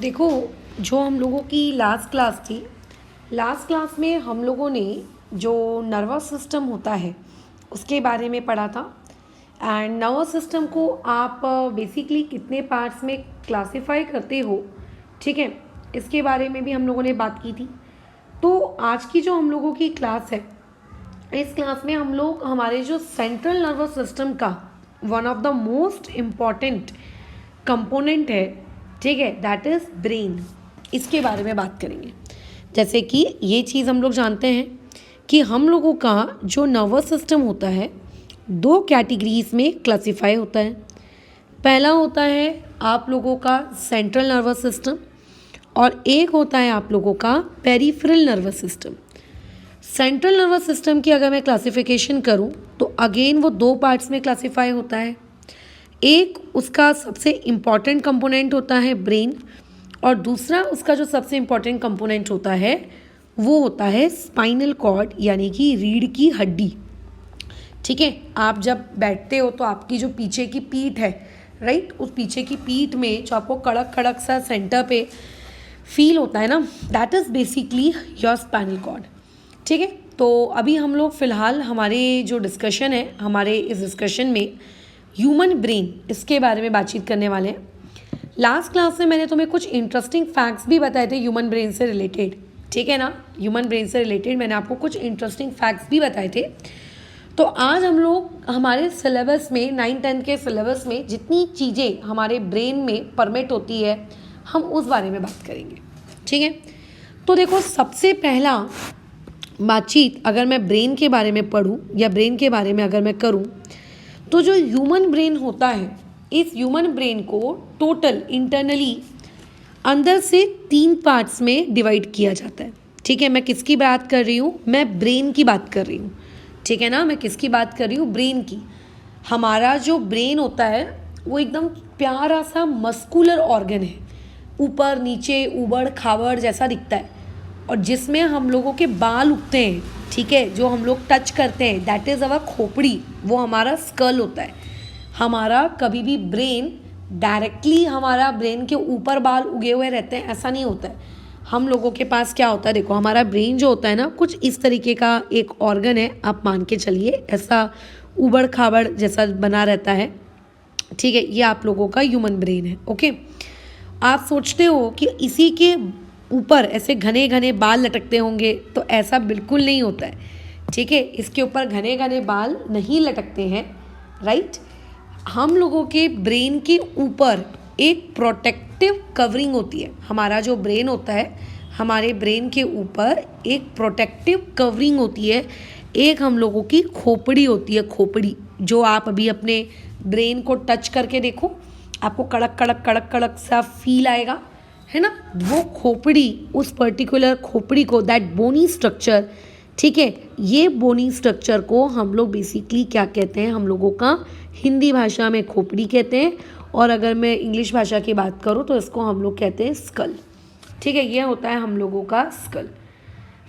देखो, जो हम लोगों की लास्ट क्लास थी, लास्ट क्लास में हम लोगों ने जो नर्वस सिस्टम होता है उसके बारे में पढ़ा था। एंड नर्वस सिस्टम को आप बेसिकली कितने पार्ट्स में क्लासिफाई करते हो, ठीक है, इसके बारे में भी हम लोगों ने बात की थी। तो आज की जो हम लोगों की क्लास है, इस क्लास में हम लोग हमारे जो सेंट्रल नर्वस सिस्टम का one of the most important component है, ठीक है, दैट इज़ ब्रेन, इसके बारे में बात करेंगे। जैसे कि ये चीज़ हम लोग जानते हैं कि हम लोगों का जो नर्वस सिस्टम होता है दो कैटेगरीज में क्लासिफाई होता है। पहला होता है आप लोगों का सेंट्रल नर्वस सिस्टम और एक होता है आप लोगों का peripheral nervous system. Central nervous system की अगर मैं क्लासिफिकेशन करूं तो अगेन वो दो पार्ट्स में क्लासिफाई होता है। एक उसका सबसे इम्पॉर्टेंट कंपोनेंट होता है ब्रेन और दूसरा उसका जो सबसे इम्पॉर्टेंट कंपोनेंट होता है वो होता है स्पाइनल कॉर्ड, यानी कि रीढ़ की हड्डी। ठीक है, आप जब बैठते हो तो आपकी जो पीछे की पीठ है, राइट, उस पीछे की पीठ में जो आपको कड़क कड़क सा सेंटर पे फील होता है ना, that is basically your spinal cord. ठीक है, तो अभी हम लोग फ़िलहाल हमारे जो डिस्कशन है, हमारे इस डिस्कशन में ह्यूमन ब्रेन, इसके बारे में बातचीत करने वाले हैं। लास्ट क्लास में मैंने तुम्हें कुछ इंटरेस्टिंग फैक्ट्स भी बताए थे ह्यूमन ब्रेन से रिलेटेड, ठीक है ना। ह्यूमन ब्रेन से रिलेटेड मैंने आपको कुछ इंटरेस्टिंग फैक्ट्स भी बताए थे। तो आज हम लोग हमारे सिलेबस में 9-10 के सिलेबस में जितनी चीज़ें हमारे ब्रेन में परमिट होती है, हम उस बारे में बात करेंगे, ठीक है। तो देखो, सबसे पहला बातचीत अगर मैं ब्रेन के बारे में पढ़ूँ या ब्रेन के बारे में अगर मैं करूँ, तो जो ह्यूमन ब्रेन होता है, इस ह्यूमन ब्रेन को टोटल इंटरनली अंदर से 3 पार्ट्स में डिवाइड किया जाता है। ठीक है, मैं किसकी बात कर रही हूँ? मैं ब्रेन की बात कर रही हूँ, ठीक है ना। मैं किसकी बात कर रही हूँ? ब्रेन की। हमारा जो ब्रेन होता है वो एकदम प्यारा सा मस्कुलर ऑर्गन है, ऊपर नीचे उबड़ खाबड़ जैसा दिखता है, और जिसमें हम लोगों के बाल उगते हैं, ठीक है, जो हम लोग टच करते हैं, दैट इज़ अवर खोपड़ी, वो हमारा स्कल होता है। हमारा कभी भी ब्रेन डायरेक्टली हमारा ब्रेन के ऊपर बाल उगे हुए रहते हैं, ऐसा नहीं होता है। हम लोगों के पास क्या होता है, देखो, हमारा ब्रेन जो होता है ना, कुछ इस तरीके का एक ऑर्गन है, आप मान के चलिए, ऐसा उबड़ खाबड़ जैसा बना रहता है, ठीक है। ये आप लोगों का ह्यूमन ब्रेन है, ओके। आप सोचते हो कि इसी के ऊपर ऐसे घने घने बाल लटकते होंगे, तो ऐसा बिल्कुल नहीं होता है, ठीक है। इसके ऊपर घने घने बाल नहीं लटकते हैं, राइट। हम लोगों के ब्रेन के ऊपर एक प्रोटेक्टिव कवरिंग होती है। हमारा जो ब्रेन होता है, हमारे ब्रेन के ऊपर एक प्रोटेक्टिव कवरिंग होती है, एक हम लोगों की खोपड़ी होती है, खोपड़ी, जो आप अभी अपने ब्रेन को टच करके देखो, आपको कड़क कड़क कड़क कड़क सा फील आएगा, है ना। वो खोपड़ी, उस पर्टिकुलर खोपड़ी को, दैट बोनी स्ट्रक्चर, ठीक है, ये बोनी स्ट्रक्चर को हम लोग बेसिकली क्या कहते हैं, हम लोगों का हिंदी भाषा में खोपड़ी कहते हैं, और अगर मैं इंग्लिश भाषा की बात करूँ तो इसको हम लोग कहते हैं स्कल, ठीक है। ये होता है हम लोगों का स्कल।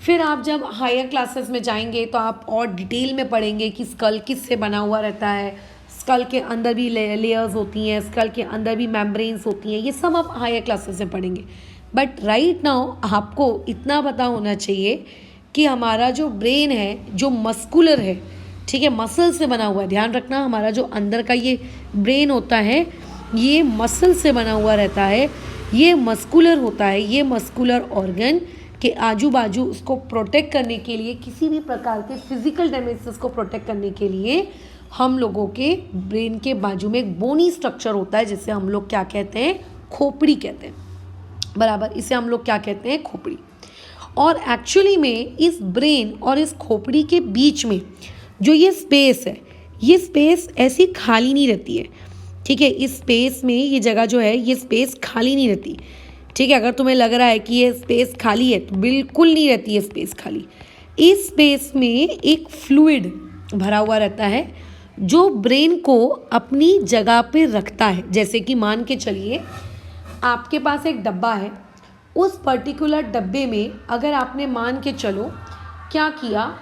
फिर आप जब हायर क्लासेस में जाएंगे तो आप और डिटेल में पढ़ेंगे कि स्कल किस से बना हुआ रहता है, स्कल के अंदर भी लेयर्स होती हैं, स्कल के अंदर भी मेम्ब्रेन्स होती हैं, ये सब आप हायर क्लासेस में पढ़ेंगे। बट राइट नाउ आपको इतना पता होना चाहिए कि हमारा जो ब्रेन है, जो मस्कुलर है, ठीक है, मसल से बना हुआ है। ध्यान रखना, हमारा जो अंदर का ये ब्रेन होता है, ये मसल से बना हुआ रहता है, ये मस्कुलर होता है। ये मस्कुलर ऑर्गन के आजू बाजू उसको प्रोटेक्ट करने के लिए, किसी भी प्रकार के फिजिकल डैमेज को प्रोटेक्ट करने के लिए, हम लोगों के ब्रेन के बाजू में एक बोनी स्ट्रक्चर होता है, जिसे हम लोग क्या कहते हैं, खोपड़ी कहते हैं, बराबर। इसे हम लोग क्या कहते हैं, खोपड़ी। और एक्चुअली में इस ब्रेन और इस खोपड़ी के बीच में जो ये स्पेस है, ये स्पेस ऐसी खाली नहीं रहती है, ठीक है। इस स्पेस में, ये जगह जो है, ये स्पेस खाली नहीं रहती, ठीक है। अगर तुम्हें लग रहा है कि ये स्पेस खाली है, तो बिल्कुल नहीं रहती है स्पेस खाली। इस स्पेस में एक फ्लूइड भरा हुआ रहता है, जो ब्रेन को अपनी जगह पे रखता है। जैसे कि मान के चलिए आपके पास एक डब्बा है, उस पर्टिकुलर डब्बे में अगर आपने, मान के चलो, क्या किया,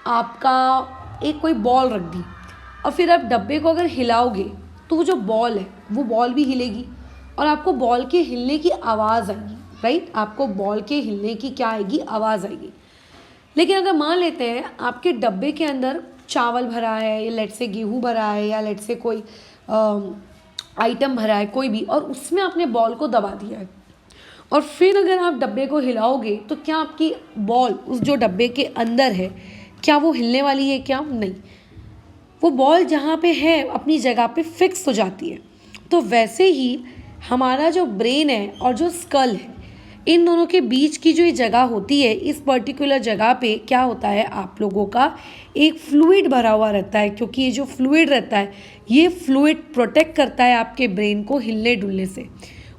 आपका एक कोई बॉल रख दी, और फिर आप डब्बे को अगर हिलाओगे तो वो जो बॉल है, वो बॉल भी हिलेगी, और आपको बॉल के हिलने की आवाज़ आएगी, राइट, आपको बॉल के हिलने की क्या आएगी, आवाज़ आएगी। लेकिन अगर मान लेते हैं आपके डब्बे के अंदर चावल भरा है, या लेट से गेहूँ भरा है, या लेट से कोई आइटम भरा है कोई भी, और उसमें आपने बॉल को दबा दिया है, और फिर अगर आप डब्बे को हिलाओगे तो क्या आपकी बॉल उस जो डब्बे के अंदर है क्या वो हिलने वाली है? क्या नहीं, वो बॉल जहाँ पे है अपनी जगह पे फिक्स हो जाती है। तो वैसे ही हमारा जो ब्रेन है और जो स्कल है, इन दोनों के बीच की जो ये जगह होती है, इस पर्टिकुलर जगह पे क्या होता है, आप लोगों का एक फ्लूइड भरा हुआ रहता है, क्योंकि ये जो फ्लूइड रहता है, ये फ्लूइड प्रोटेक्ट करता है आपके ब्रेन को हिलने डुलने से।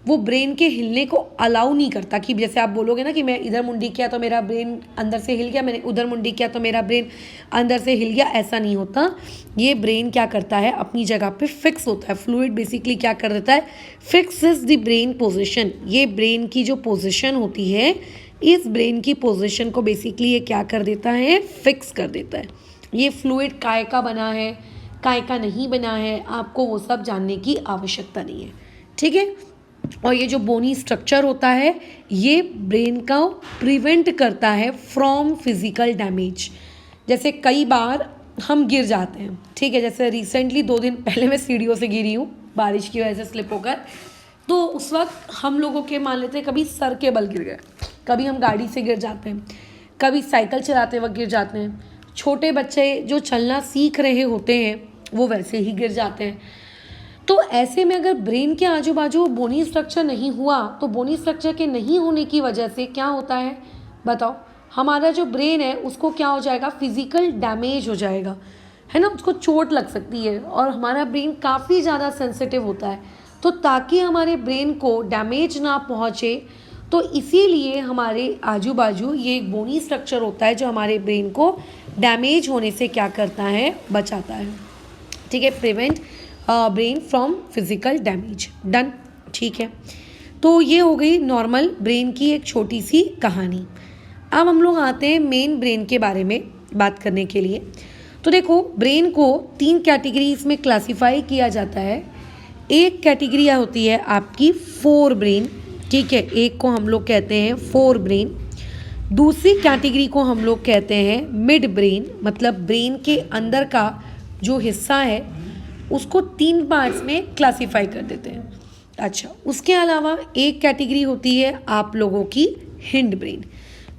वो ब्रेन के हिलने को अलाउ नहीं करता कि जैसे आप बोलोगे ना कि मैं इधर मुंडी किया तो मेरा ब्रेन अंदर से हिल गया, मैंने उधर मुंडी किया तो मेरा ब्रेन अंदर से हिल गया, ऐसा नहीं होता। ये ब्रेन क्या करता है, अपनी जगह पे फिक्स होता है। फ्लूइड बेसिकली क्या कर देता है, फिक्सेस द ब्रेन पोजीशन। ये ब्रेन की जो पोजीशन होती है, इस ब्रेन की पोजीशन को बेसिकली ये क्या कर देता है, फिक्स कर देता है। ये फ्लूइड काय का बना है, काय का नहीं बना है, आपको वो सब जानने की आवश्यकता नहीं है, ठीक है। और ये जो बोनी स्ट्रक्चर होता है, ये ब्रेन का प्रिवेंट करता है फ्रॉम फिजिकल डैमेज। जैसे कई बार हम गिर जाते हैं, ठीक है, जैसे रिसेंटली 2 दिन पहले मैं सीढ़ियों से गिरी हूँ बारिश की वजह से स्लिप होकर। तो उस वक्त हम लोगों के मान लेते हैं कभी सर के बल गिर गए, कभी हम गाड़ी से गिर जाते हैं, कभी साइकिल चलाते वक्त गिर जाते हैं। छोटे बच्चे जो चलना सीख रहे होते हैं वो वैसे ही गिर जाते हैं। तो ऐसे में अगर ब्रेन के आजू बाजू बोनी स्ट्रक्चर नहीं हुआ, तो बोनी स्ट्रक्चर के नहीं होने की वजह से क्या होता है बताओ, हमारा जो ब्रेन है उसको क्या हो जाएगा, फिजिकल डैमेज हो जाएगा, है ना, उसको चोट लग सकती है। और हमारा ब्रेन काफ़ी ज़्यादा सेंसिटिव होता है, तो ताकि हमारे ब्रेन को डैमेज ना पहुँचे, तो इसीलिए हमारे आजू बाजू ये एक बोनी स्ट्रक्चर होता है जो हमारे ब्रेन को डैमेज होने से क्या करता है, बचाता है, ठीक है, prevent brain from physical damage. Done, ठीक है। तो ये हो गई नॉर्मल ब्रेन की एक छोटी सी कहानी। अब हम लोग आते हैं मेन ब्रेन के बारे में बात करने के लिए। तो देखो, ब्रेन को 3 कैटेगरीज में क्लासिफाई किया जाता है। एक कैटेगरी होती है आपकी फोर ब्रेन, ठीक है, एक को हम लोग कहते हैं फोर ब्रेन। दूसरी कैटेगरी को हम लोग कहते हैं मिड ब्रेन, मतलब ब्रेन के अंदर का जो हिस्सा है उसको 3 पार्ट्स में क्लासिफाई कर देते हैं। अच्छा, उसके अलावा एक कैटेगरी होती है आप लोगों की हिंड ब्रेन।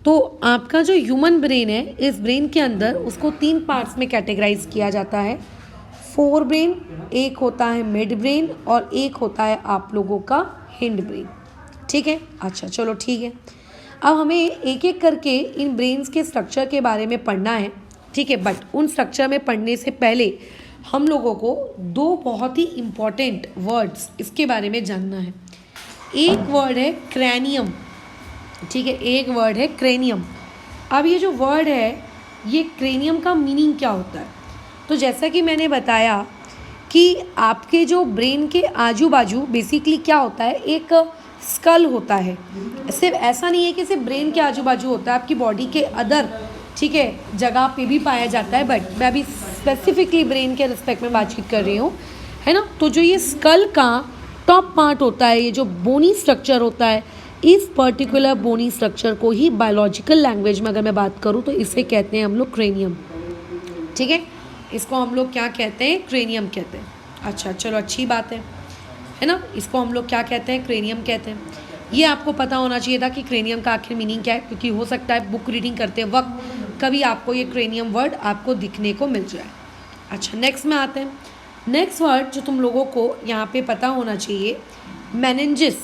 तो आपका जो ह्यूमन ब्रेन है, इस ब्रेन के अंदर उसको 3 पार्ट्स में कैटेगराइज किया जाता है। फोर ब्रेन, एक होता है मिड ब्रेन, और एक होता है आप लोगों का हिंड ब्रेन, ठीक है। अच्छा चलो ठीक है, अब हमें एक एक करके इन ब्रेन्स के स्ट्रक्चर के बारे में पढ़ना है, ठीक है। बट उन स्ट्रक्चर में पढ़ने से पहले हम लोगों को 2 बहुत ही इम्पॉर्टेंट वर्ड्स इसके बारे में जानना है। एक वर्ड है क्रैनियम, ठीक है, एक वर्ड है क्रेनियम। अब ये जो वर्ड है, ये क्रेनियम का मीनिंग क्या होता है? तो जैसा कि मैंने बताया कि आपके जो ब्रेन के आजू बाजू बेसिकली क्या होता है, एक स्कल होता है। सिर्फ ऐसा नहीं है कि सिर्फ ब्रेन के आजू बाजू होता है, आपकी बॉडी के अदर, ठीक है, जगह पे भी पाया जाता है। बट मैं अभी स्पेसिफिकली ब्रेन के रिस्पेक्ट में बातचीत कर रही हूँ, है ना। तो जो ये स्कल का टॉप पार्ट होता है, ये जो बोनी स्ट्रक्चर होता है, इस पर्टिकुलर बोनी स्ट्रक्चर को ही बायोलॉजिकल लैंग्वेज में अगर मैं बात करूँ तो इसे कहते हैं हम लोग क्रेनियम, ठीक है। इसको हम लोग क्या कहते हैं, क्रेनियम कहते हैं। अच्छा चलो, अच्छी बात है ना। इसको हम लोग क्या कहते हैं, क्रेनियम कहते हैं। ये आपको पता होना चाहिए था कि क्रेनियम का आखिर मीनिंग क्या है, क्योंकि हो सकता है बुक रीडिंग करते वक्त कभी आपको ये क्रेनियम वर्ड आपको दिखने को मिल जाए। अच्छा, नेक्स्ट में आते हैं। नेक्स्ट वर्ड जो तुम लोगों को यहाँ पे पता होना चाहिए, मेनिंजिस,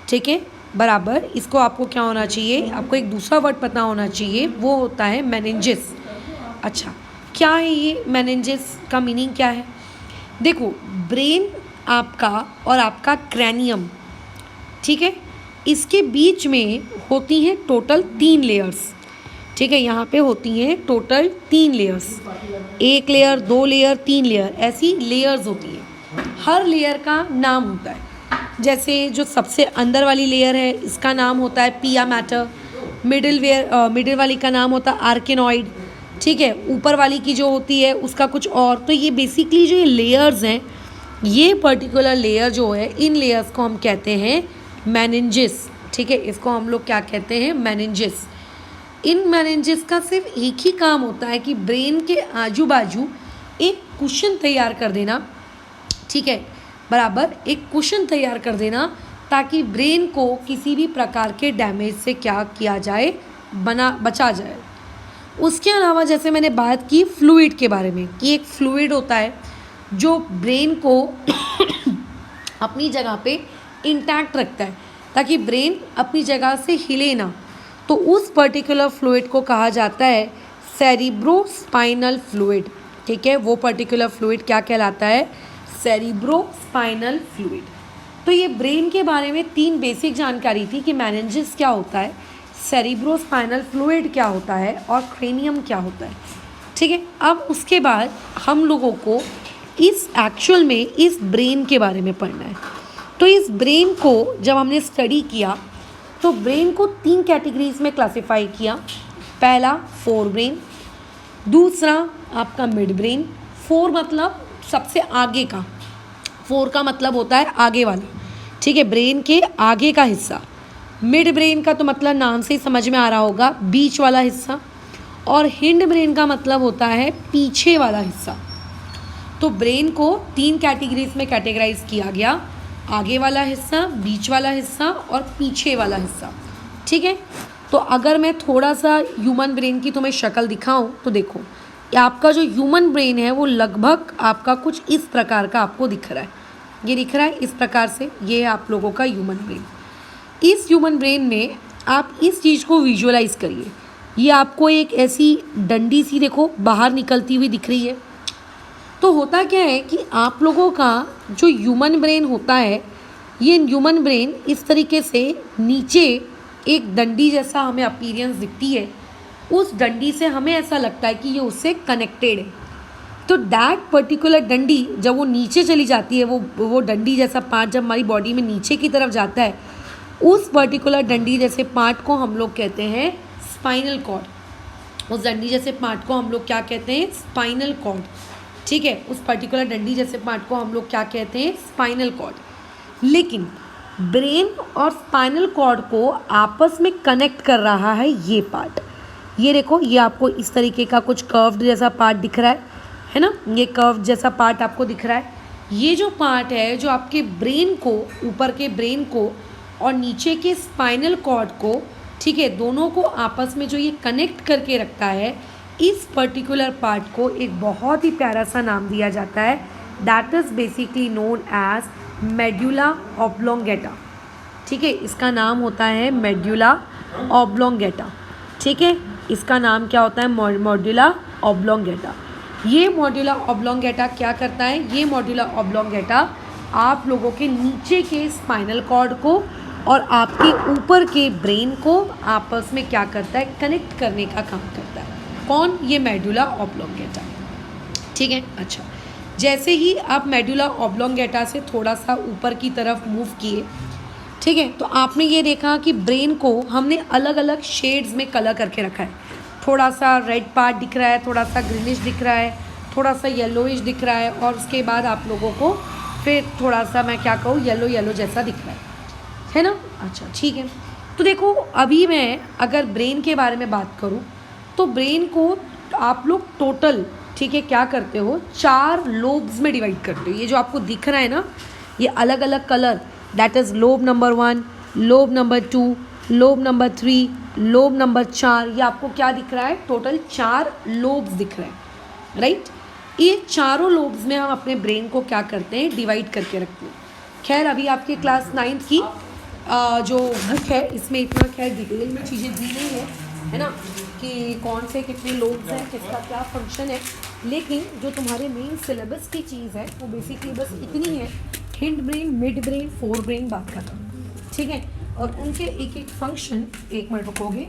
ठीक है, बराबर। इसको आपको क्या होना चाहिए, आपको एक दूसरा वर्ड पता होना चाहिए, वो होता है मेनिंजिस। अच्छा, क्या है ये मेनिंजिस, का मीनिंग क्या है? देखो, ब्रेन आपका और आपका क्रैनियम, ठीक है, इसके बीच में होती हैं टोटल 3 लेयर्स, ठीक है। यहाँ पे होती हैं total 3 layers, 1 layer, 2 layer, 3 layer, ऐसी लेयर्स होती हैं। हर लेयर का नाम होता है। जैसे जो सबसे अंदर वाली लेयर है, इसका नाम होता है पिया मैटर। मिडिल वाली का नाम होता है आर्केनॉइड, ठीक है। ऊपर वाली की जो होती है उसका कुछ और। तो ये बेसिकली जो ये लेयर्स हैं, ये पर्टिकुलर लेयर जो है, इन लेयर्स को हम कहते हैं मेनिंजेस। ठीक है, इसको हम लोग क्या कहते हैं, मेनिंजेस। इन मेनिंजेस का सिर्फ एक ही काम होता है कि ब्रेन के आजू बाजू एक कुशन तैयार कर देना। ठीक है, बराबर एक कुशन तैयार कर देना, ताकि ब्रेन को किसी भी प्रकार के डैमेज से क्या किया जाए, बचा जाए। उसके अलावा जैसे मैंने बात की फ्लूइड के बारे में, कि एक फ्लूइड होता है जो ब्रेन को अपनी जगह पे इंटैक्ट रखता है, ताकि ब्रेन अपनी जगह से हिले ना। तो उस पर्टिकुलर फ्लूइड को कहा जाता है सेरिब्रोस्पाइनल फ्लूइड। ठीक है, वो पर्टिकुलर फ्लूइड क्या कहलाता है, सेरिब्रोस्पाइनल फ्लूइड। तो ये ब्रेन के बारे में 3 बेसिक जानकारी थी कि मेनिंजेस क्या होता है, सेरिब्रोस्पाइनल फ्लूइड क्या होता है और क्रेनियम क्या होता है। ठीक है, अब उसके बाद हम लोगों को इस एक्चुअल में इस ब्रेन के बारे में पढ़ना है। तो इस ब्रेन को जब हमने स्टडी किया तो ब्रेन को 3 कैटेगरीज में क्लासिफाई किया। पहला फोर ब्रेन, दूसरा आपका मिड ब्रेन। फोर मतलब सबसे आगे का, फोर का मतलब होता है आगे वाला। ठीक है, ब्रेन के आगे का हिस्सा। मिड ब्रेन का तो मतलब नाम से ही समझ में आ रहा होगा, बीच वाला हिस्सा। और हिंड ब्रेन का मतलब होता है पीछे वाला हिस्सा। तो ब्रेन को 3 कैटेगरीज में कैटेगराइज किया गया, आगे वाला हिस्सा, बीच वाला हिस्सा और पीछे वाला हिस्सा। ठीक है, तो अगर मैं थोड़ा सा ह्यूमन ब्रेन की तुम्हें शक्ल दिखाऊं तो देखो, आपका जो ह्यूमन ब्रेन है वो लगभग आपका कुछ इस प्रकार का आपको दिख रहा है। ये दिख रहा है इस प्रकार से, ये है आप लोगों का ह्यूमन ब्रेन। इस ह्यूमन ब्रेन में आप इस चीज़ को विजुअलाइज करिए। ये आपको एक ऐसी डंडी सी देखो बाहर निकलती हुई दिख रही है। तो होता क्या है कि आप लोगों का जो ह्यूमन ब्रेन होता है, ये ह्यूमन ब्रेन इस तरीके से नीचे एक डंडी जैसा हमें अपीयरेंस दिखती है। उस डंडी से हमें ऐसा लगता है कि ये उससे कनेक्टेड है। तो दैट पर्टिकुलर डंडी जब वो नीचे चली जाती है, वो डंडी जैसा पार्ट जब हमारी बॉडी में नीचे की तरफ जाता है, उस पर्टिकुलर डंडी जैसे पार्ट को हम लोग कहते हैं स्पाइनल कॉर्ड। उस डंडी जैसे पार्ट को हम लोग क्या कहते हैं, स्पाइनल कॉर्ड। ठीक है, उस पर्टिकुलर डंडी जैसे पार्ट को हम लोग क्या कहते हैं, स्पाइनल कॉर्ड। लेकिन ब्रेन और स्पाइनल कॉर्ड को आपस में कनेक्ट कर रहा है ये पार्ट। ये देखो, ये आपको इस तरीके का कुछ कर्व्ड जैसा पार्ट दिख रहा है ना, ये कर्व जैसा पार्ट आपको दिख रहा है। ये जो पार्ट है जो आपके ब्रेन को, ऊपर के ब्रेन को और नीचे के स्पाइनल कॉर्ड को, ठीक है, दोनों को आपस में जो ये कनेक्ट करके रखता है, इस पर्टिकुलर पार्ट को एक बहुत ही प्यारा सा नाम दिया जाता है, that is basically known as medulla oblongata. ठीक है, इसका नाम होता है मेड्यूला ऑब्लोंगेटा। ठीक है, इसका नाम क्या होता है, मेड्यूला ऑब्लोंगेटा। ये मेड्यूला ऑब्लोंगेटा क्या करता है, ये मेड्यूला ऑब्लोंगेटा आप लोगों के नीचे के स्पाइनल कॉर्ड को और आपके ऊपर के ब्रेन को आपस में क्या करता है, कनेक्ट करने का काम करता है। कौन, ये मेडुला ऑब्लोंगेटा। ठीक है, अच्छा, जैसे ही आप मेडुला ऑब्लोंगेटा से थोड़ा सा ऊपर की तरफ मूव किए, ठीक है, तो आपने ये देखा कि ब्रेन को हमने अलग अलग शेड्स में कलर करके रखा है। थोड़ा सा रेड पार्ट दिख रहा है, थोड़ा सा ग्रीनिश दिख रहा है, थोड़ा सा येलोइश दिख रहा है, और उसके बाद आप लोगों को फिर थोड़ा सा, मैं क्या कहूँ, येलो येलो जैसा दिख रहा है ना। अच्छा, ठीक है, तो देखो अभी मैं अगर ब्रेन के बारे में बात करूँ तो ब्रेन को आप लोग टोटल, ठीक है, क्या करते हो, 4 लोब्स में डिवाइड करते हो। ये जो आपको दिख रहा है ना, ये अलग अलग colour, that is lobe number 1, lobe number 2, lobe number 3, lobe number 4। ये आपको क्या दिख रहा है, टोटल 4 लोब्स दिख रहे हैं, राइट। ये चारों लोब्स में हम अपने ब्रेन को क्या करते हैं, डिवाइड करके रखते हैं। खैर अभी आपके क्लास 9th की जो बुक है, इसमें इतना खैर डिटेल में चीज़ें दी नहीं है ना, कि कौन से कितने लोब्स हैं, किसका क्या फंक्शन है। लेकिन जो तुम्हारे मेन सिलेबस की चीज़ है वो बेसिकली बस इतनी है, hind brain, mid brain, fore brain बात करना, ठीक है, और उनके एक एक फंक्शन। एक मिनट रुकोगे,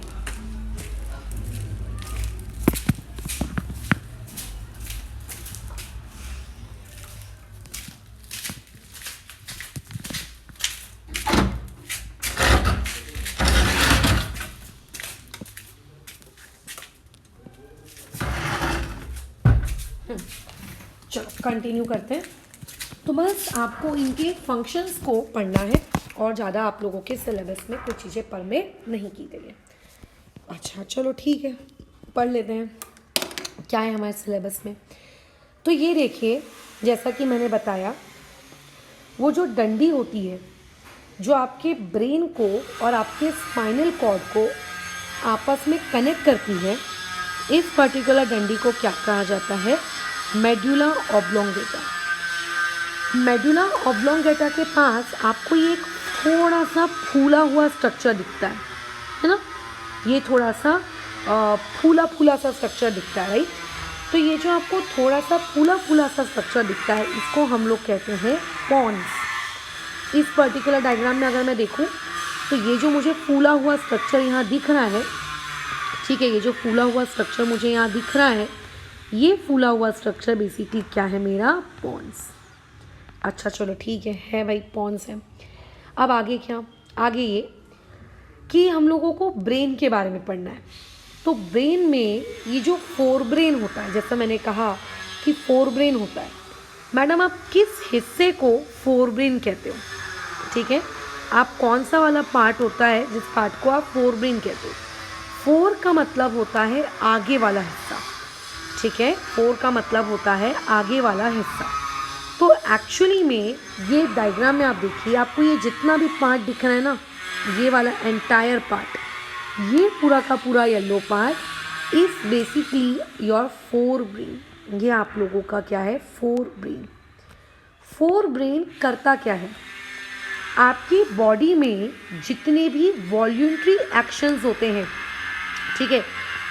चलो कंटिन्यू करते हैं। तो बस आपको इनके फंक्शंस को पढ़ना है और ज़्यादा आप लोगों के सिलेबस में कुछ चीज़ें परमिट नहीं की गई है। अच्छा चलो ठीक है, पढ़ लेते हैं क्या है हमारे सिलेबस में। तो ये देखिए, जैसा कि मैंने बताया, वो जो डंडी होती है जो आपके ब्रेन को और आपके स्पाइनल कॉर्ड को आपस में कनेक्ट करती है, इस पर्टिकुलर डंडी को क्या कहा जाता है? Medulla oblongata. मेडुला ऑब्लोंगेटा के पास आपको ये एक थोड़ा सा फूला हुआ स्ट्रक्चर दिखता है ना? ये थोड़ा सा फूला फूला सा स्ट्रक्चर दिखता है, राइट? तो ये जो आपको थोड़ा सा फूला फूला सा स्ट्रक्चर दिखता है, इसको हम लोग कहते हैं पॉन्स। इस पर्टिकुलर डायग्राम में अगर मैं देखूं तो ये जो मुझे फूला हुआ स्ट्रक्चर यहाँ दिख रहा है, ठीक है, ये जो फूला हुआ स्ट्रक्चर मुझे यहाँ दिख रहा है, ये फूला हुआ स्ट्रक्चर बेसिकली क्या है? मेरा पॉन्स। अच्छा चलो ठीक है भाई, पॉन्स है। अब आगे क्या? आगे ये कि हम लोगों को ब्रेन के बारे में पढ़ना है। तो ब्रेन में ये जो फोर ब्रेन होता है, जैसा मैंने कहा कि फोर ब्रेन होता है, मैडम आप किस हिस्से को फोर ब्रेन कहते हो? ठीक है, आप कौन सा वाला पार्ट होता है जिस पार्ट को आप फोर ब्रेन कहते हो? फोर का मतलब होता है आगे वाला हिस्सा, ठीक है, फोर का मतलब होता है आगे वाला हिस्सा। तो एक्चुअली में ये डायग्राम में आप देखिए, आपको ये जितना भी पार्ट दिख रहा है ना, ये वाला एंटायर पार्ट, ये पूरा का पूरा yellow part is basically your fore brain. ये आप लोगों का क्या है? Fore brain. फोर ब्रेन करता क्या है? आपकी बॉडी में जितने भी वॉल्यूंटरी एक्शंस होते हैं, ठीक है,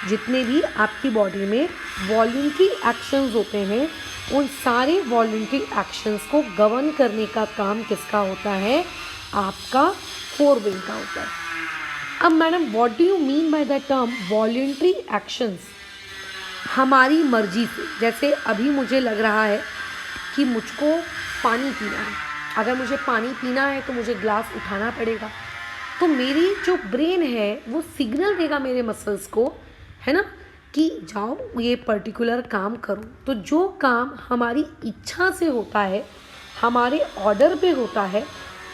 जितने भी आपकी बॉडी में वॉल्यूंटरी एक्शंस होते हैं, उन सारे वॉल्यूंटरी एक्शंस को गवर्न करने का काम किसका होता है? आपका फोर ब्रेन का होता है। अब madam what do you mean by the term voluntary actions? हमारी मर्जी से, जैसे अभी मुझे लग रहा है कि मुझको पानी पीना है, अगर मुझे पानी पीना है तो मुझे ग्लास उठाना पड़ेगा, तो मेरी जो ब्रेन है वो सिग्नल देगा मेरे मसल्स को, है ना, कि जाओ ये पर्टिकुलर काम करो। तो जो काम हमारी इच्छा से होता है, हमारे ऑर्डर पे होता है,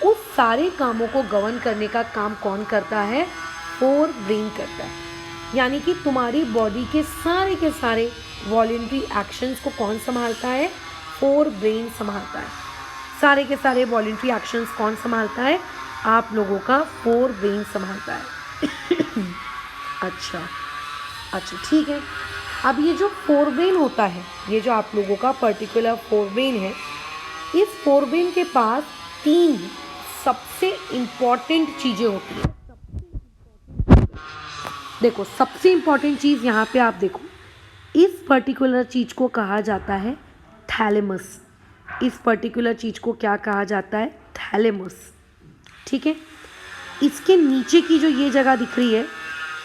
उस सारे कामों को गवर्न करने का काम कौन करता है? फोर ब्रेन करता है। यानी कि तुम्हारी बॉडी के सारे वॉल्यूंटरी एक्शंस को कौन संभालता है? फोर ब्रेन संभालता है। सारे के सारे वॉल्यूंटरी एक्शंस कौन संभालता है? आप लोगों का फोर ब्रेन संभालता है। अच्छा ठीक है। अब ये जो फोर ब्रेन होता है, ये जो आप लोगों का पर्टिकुलर फोर ब्रेन है, इस फोर ब्रेन के पास तीन सबसे इम्पॉर्टेंट चीज़ें होती हैं। देखो, सबसे इम्पॉर्टेंट चीज़ यहाँ पे आप देखो, इस पर्टिकुलर चीज़ को कहा जाता है थैलेमस। इस पर्टिकुलर चीज़ को क्या कहा जाता है? थैलेमस, ठीक है। इसके नीचे की जो ये जगह दिख रही है,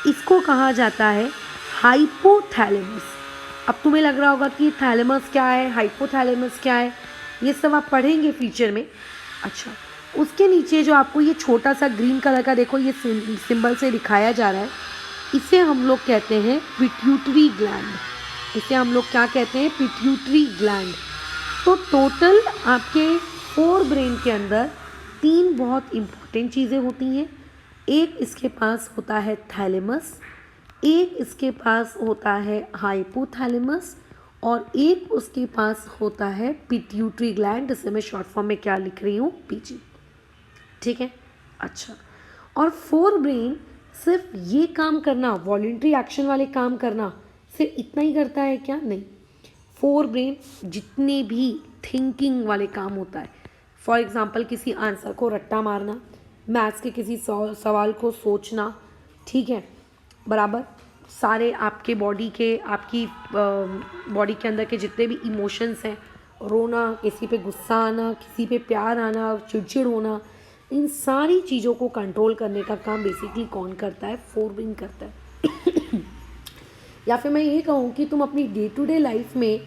इसको कहा जाता है हाइपोथैलेमस। अब तुम्हें लग रहा होगा कि थैलेमस क्या है, हाइपोथैलेमस क्या है, ये सब आप पढ़ेंगे फ्यूचर में। अच्छा, उसके नीचे जो आपको ये छोटा सा ग्रीन कलर का देखो, ये सिंबल से दिखाया जा रहा है, इसे हम लोग कहते हैं पिट्यूटरी ग्लैंड। इसे हम लोग क्या कहते हैं? Pituitary gland. तो टोटल आपके फोर ब्रेन के अंदर तीन बहुत इम्पोर्टेंट चीज़ें होती हैं। एक इसके पास होता है थैलेमस, एक इसके पास होता है हाइपोथैलेमस, और एक उसके पास होता है पिट्यूटरी ग्लैंड, जिसे मैं शॉर्ट फॉर्म में क्या लिख रही हूँ? पीजी, ठीक है। अच्छा, और फोर ब्रेन सिर्फ ये काम करना, वॉल्यूंटरी एक्शन वाले काम करना, सिर्फ इतना ही करता है क्या? नहीं। फोर ब्रेन जितने भी थिंकिंग वाले काम होता है, फॉर एग्जांपल किसी आंसर को रट्टा मारना, मैथ्स के किसी सवाल को सोचना, ठीक है, बराबर, सारे आपके बॉडी के, आपकी बॉडी के अंदर के जितने भी इमोशंस हैं, रोना, किसी पे गुस्सा आना, किसी पे प्यार आना, चिड़चिड़ होना, इन सारी चीज़ों को कंट्रोल करने का काम बेसिकली कौन करता है? फोर ब्रेन करता है। या फिर मैं ये कहूँ कि तुम अपनी डे टू डे लाइफ में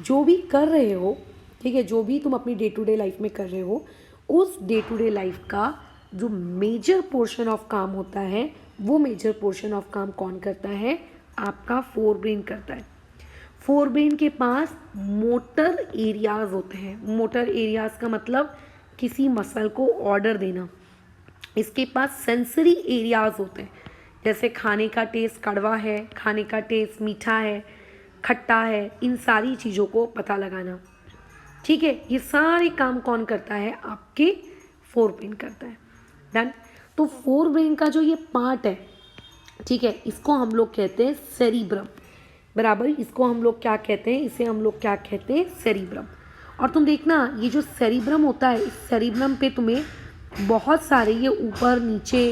जो भी कर रहे हो, ठीक है, जो भी तुम अपनी डे टू डे लाइफ में कर रहे हो, उस डे टू डे लाइफ का जो मेजर पोर्शन ऑफ काम होता है, वो मेजर पोर्शन ऑफ काम कौन करता है? आपका फोर ब्रेन करता है। फोर ब्रेन के पास मोटर एरियाज होते हैं। मोटर एरियाज का मतलब किसी मसल को ऑर्डर देना। इसके पास सेंसरी एरियाज होते हैं, जैसे खाने का टेस्ट कड़वा है, खाने का टेस्ट मीठा है, खट्टा है, इन सारी चीज़ों को पता लगाना। ठीक है, ये सारे काम कौन करता है? आपके फोर ब्रेन करता है। डन। तो फोर ब्रेन का जो ये पार्ट है, ठीक है, इसको हम लोग कहते हैं सेरिब्रम। बराबर, इसको हम लोग क्या कहते हैं? इसे हम लोग क्या कहते हैं? सेरिब्रम। और तुम देखना, ये जो सेरिब्रम होता है, इस सेरिब्रम पे तुम्हें बहुत सारे ये ऊपर नीचे,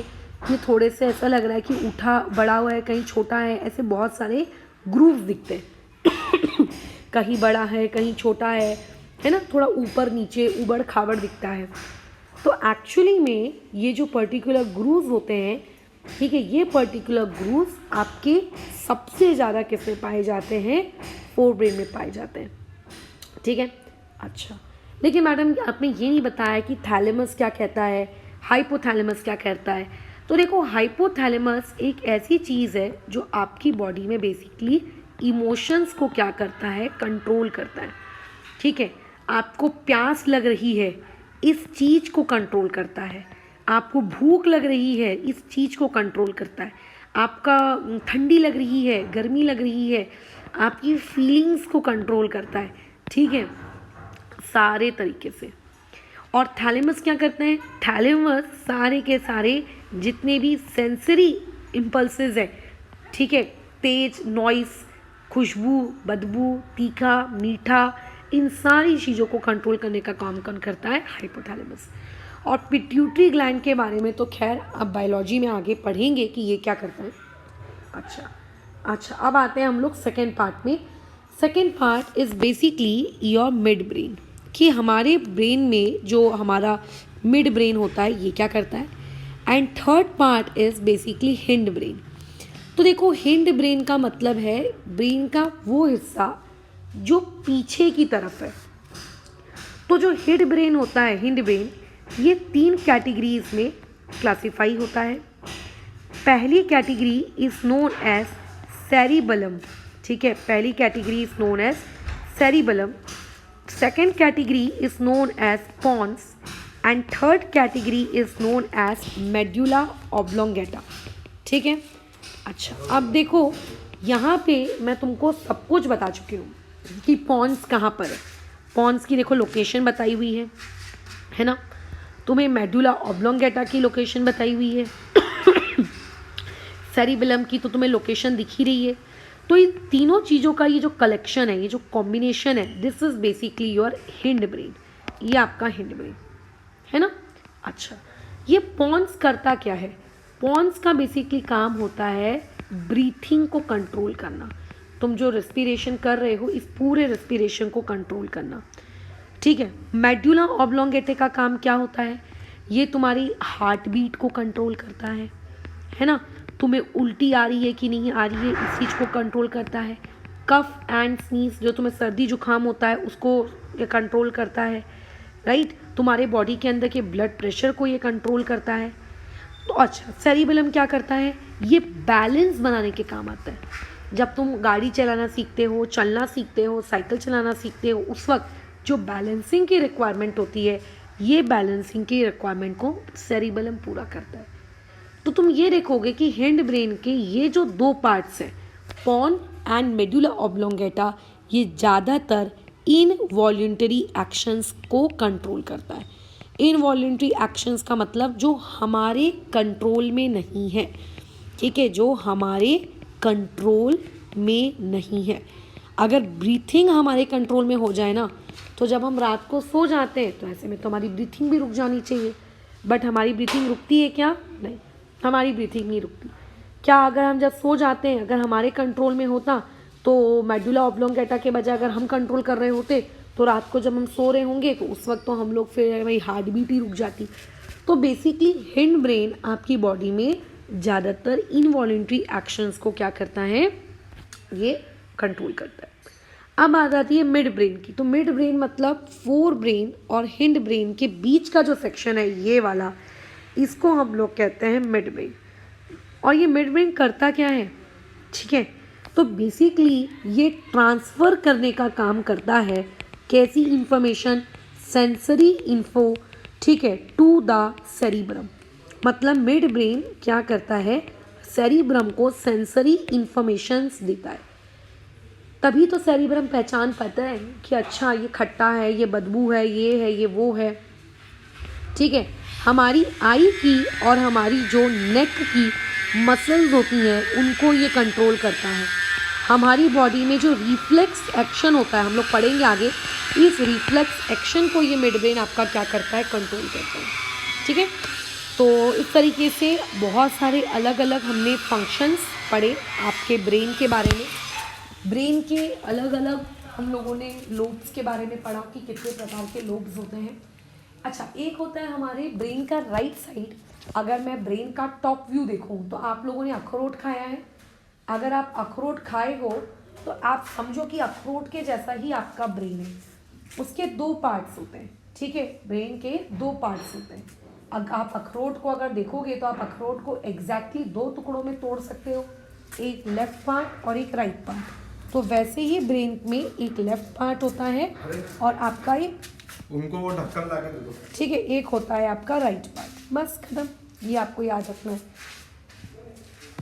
ये थोड़े से ऐसा लग रहा है कि उठा बड़ा हुआ है, कहीं छोटा है, ऐसे बहुत सारे ग्रूव्स दिखते हैं। कहीं बड़ा है, कहीं छोटा है ना, थोड़ा ऊपर नीचे उबड़ खाबड़ दिखता है। तो एक्चुअली में ये जो पर्टिकुलर ग्रूव्स होते हैं, ठीक है, ये पर्टिकुलर ग्रूव्स आपके सबसे ज़्यादा किस में पाए जाते हैं? फोर ब्रेन में पाए जाते हैं। ठीक है, अच्छा, लेकिन मैडम आपने ये नहीं बताया कि थैलेमस क्या कहता है, हाइपोथैलेमस क्या कहता है। तो देखो, हाइपोथैलेमस एक ऐसी चीज़ है जो आपकी बॉडी में बेसिकली इमोशंस को क्या करता है? कंट्रोल करता है। ठीक है, आपको प्यास लग रही है, इस चीज़ को कंट्रोल करता है। आपको भूख लग रही है, इस चीज़ को कंट्रोल करता है। आपका ठंडी लग रही है, गर्मी लग रही है, आपकी फीलिंग्स को कंट्रोल करता है। ठीक है, सारे तरीके से। और थैलेमस क्या करते हैं? थैलेमस सारे के सारे जितने भी सेंसरी इम्पल्सेस है, ठीक है, तेज, नॉइस, खुशबू, बदबू, तीखा, मीठा, इन सारी चीज़ों को कंट्रोल करने का काम कौन करता है? हाइपोथैलेमस। और पिट्यूटरी ग्लैंड के बारे में तो खैर अब बायोलॉजी में आगे पढ़ेंगे कि ये क्या करता है। अच्छा, अब आते हैं हम लोग सेकेंड पार्ट में। Second part is basically your mid brain, कि हमारे ब्रेन में जो हमारा मिड ब्रेन होता है ये क्या करता है। And third part is basically hind brain. तो देखो, हिंड ब्रेन का मतलब है ब्रेन का वो हिस्सा जो पीछे की तरफ है। तो जो हिंड ब्रेन होता है, हिंड ब्रेन, ये 3 कैटेगरीज में क्लासिफाई होता है। पहली category is known as cerebellum. ठीक है, पहली category is known as cerebellum, second category is known as pons, and third category is known as medulla oblongata. ठीक है, अच्छा, अब देखो यहाँ पे मैं तुमको सब कुछ बता चुकी हूँ कि पॉन्स कहाँ पर है। पॉन्स की देखो लोकेशन बताई हुई है ना। तुम्हें मेडुला ऑब्लोंगेटा की लोकेशन बताई हुई है। सेरिबेलम की तो तुम्हें लोकेशन दिख ही रही है। तो इन तीनों चीज़ों का ये जो कलेक्शन है, ये जो कॉम्बिनेशन है, this is basically your hind brain. ये आपका हिंड ब्रेन है ना। अच्छा, ये पॉन्स करता क्या है? पॉन्स का बेसिकली काम होता है ब्रीथिंग को कंट्रोल करना। तुम जो रेस्पिरेशन कर रहे हो, इस पूरे रेस्पिरेशन को कंट्रोल करना। ठीक है, मेडुला ऑब्लोंगेटा का काम क्या होता है? ये तुम्हारी हार्ट बीट को कंट्रोल करता है ना। तुम्हें उल्टी आ रही है कि नहीं आ रही है, इस चीज़ को कंट्रोल करता है। कफ एंड स्नीज, जो तुम्हें सर्दी जुकाम होता है उसको ये कंट्रोल करता है, राइट। तुम्हारे बॉडी के अंदर के ब्लड प्रेशर को ये कंट्रोल करता है। तो अच्छा, सेरिबेलम क्या करता है? ये बैलेंस बनाने के काम आता है। जब तुम गाड़ी चलाना सीखते हो, चलना सीखते हो, साइकिल चलाना सीखते हो, उस वक्त जो बैलेंसिंग की रिक्वायरमेंट होती है, ये बैलेंसिंग की रिक्वायरमेंट को सेरिबेलम पूरा करता है। तो तुम ये देखोगे कि हिंड ब्रेन के ये जो 2 पार्ट्स हैं, पॉन एंड मेडुला ऑब्लोंगेटा, ये ज़्यादातर इनवॉल्यूंटरी एक्शंस को कंट्रोल करता है। इनवॉल्यूंटरी एक्शंस का मतलब जो हमारे कंट्रोल में नहीं है। ठीक है, जो हमारे कंट्रोल में नहीं है। अगर ब्रीथिंग हमारे कंट्रोल में हो जाए ना, तो जब हम रात को सो जाते हैं तो ऐसे में तो हमारी ब्रीथिंग भी रुक जानी चाहिए। बट हमारी ब्रीथिंग रुकती है क्या? नहीं, हमारी ब्रीथिंग नहीं रुकती। क्या अगर हम जब सो जाते हैं, अगर हमारे कंट्रोल में होता तो मेडुला ऑब्लोंगेटा के बजाय अगर हम कंट्रोल कर रहे होते तो रात को जब हम सो रहे होंगे तो उस वक्त तो हम लोग फिर हमारी हार्ट बीट ही रुक जाती। तो बेसिकली हिंड ब्रेन आपकी बॉडी में ज़्यादातर इनवॉल्यूंटरी एक्शंस को क्या करता है? ये कंट्रोल करता है। अब आ जाती है मिड ब्रेन की। तो मिड ब्रेन मतलब फोर ब्रेन और हिंड ब्रेन के बीच का जो सेक्शन है, ये वाला, इसको हम लोग कहते हैं मिड ब्रेन। और ये मिड ब्रेन करता क्या है? ठीक है, तो बेसिकली ये ट्रांसफ़र करने का काम करता है, कैसी इंफॉर्मेशन, सेंसरी इन्फो, ठीक है, टू द सेरिब्रम। मतलब मिड ब्रेन क्या करता है, सेरिब्रम को सेंसरी इंफॉर्मेशंस देता है। तभी तो सेरिब्रम पहचान पाता है कि अच्छा ये खट्टा है, ये बदबू है, ये वो है, ठीक है। हमारी आई की और हमारी जो नेक की मसल्स होती हैं उनको ये कंट्रोल करता है। हमारी बॉडी में जो रिफ्लेक्स एक्शन होता है, हम लोग पढ़ेंगे आगे, इस रिफ्लेक्स एक्शन को ये मिड ब्रेन आपका क्या करता है, कंट्रोल करता है, ठीक है। तो इस तरीके से बहुत सारे अलग अलग हमने फंक्शंस पढ़े आपके ब्रेन के बारे में। ब्रेन के अलग अलग हम लोगों ने लोब्स के बारे में पढ़ा कि कितने प्रकार के लोब्स होते हैं। अच्छा, एक होता है हमारे ब्रेन का राइट साइड। अगर मैं ब्रेन का टॉप व्यू देखूं तो आप लोगों ने अखरोट खाया है। अगर आप अखरोट खाए हो तो आप समझो कि अखरोट के जैसा ही आपका ब्रेन है। उसके दो पार्ट्स होते हैं, ठीक है, ब्रेन के दो पार्ट्स होते हैं। अगर आप अखरोट को अगर देखोगे तो आप अखरोट को एग्जैक्टली दो टुकड़ों में तोड़ सकते हो, एक लेफ्ट पार्ट और एक राइट पार्ट। तो वैसे ही ब्रेन में एक लेफ्ट पार्ट होता है और आपका एक, उनको वो ढक्कन ला के दे दो, ठीक है, एक होता है आपका राइट पार्ट। बस खत्म, ये आपको याद रखना है।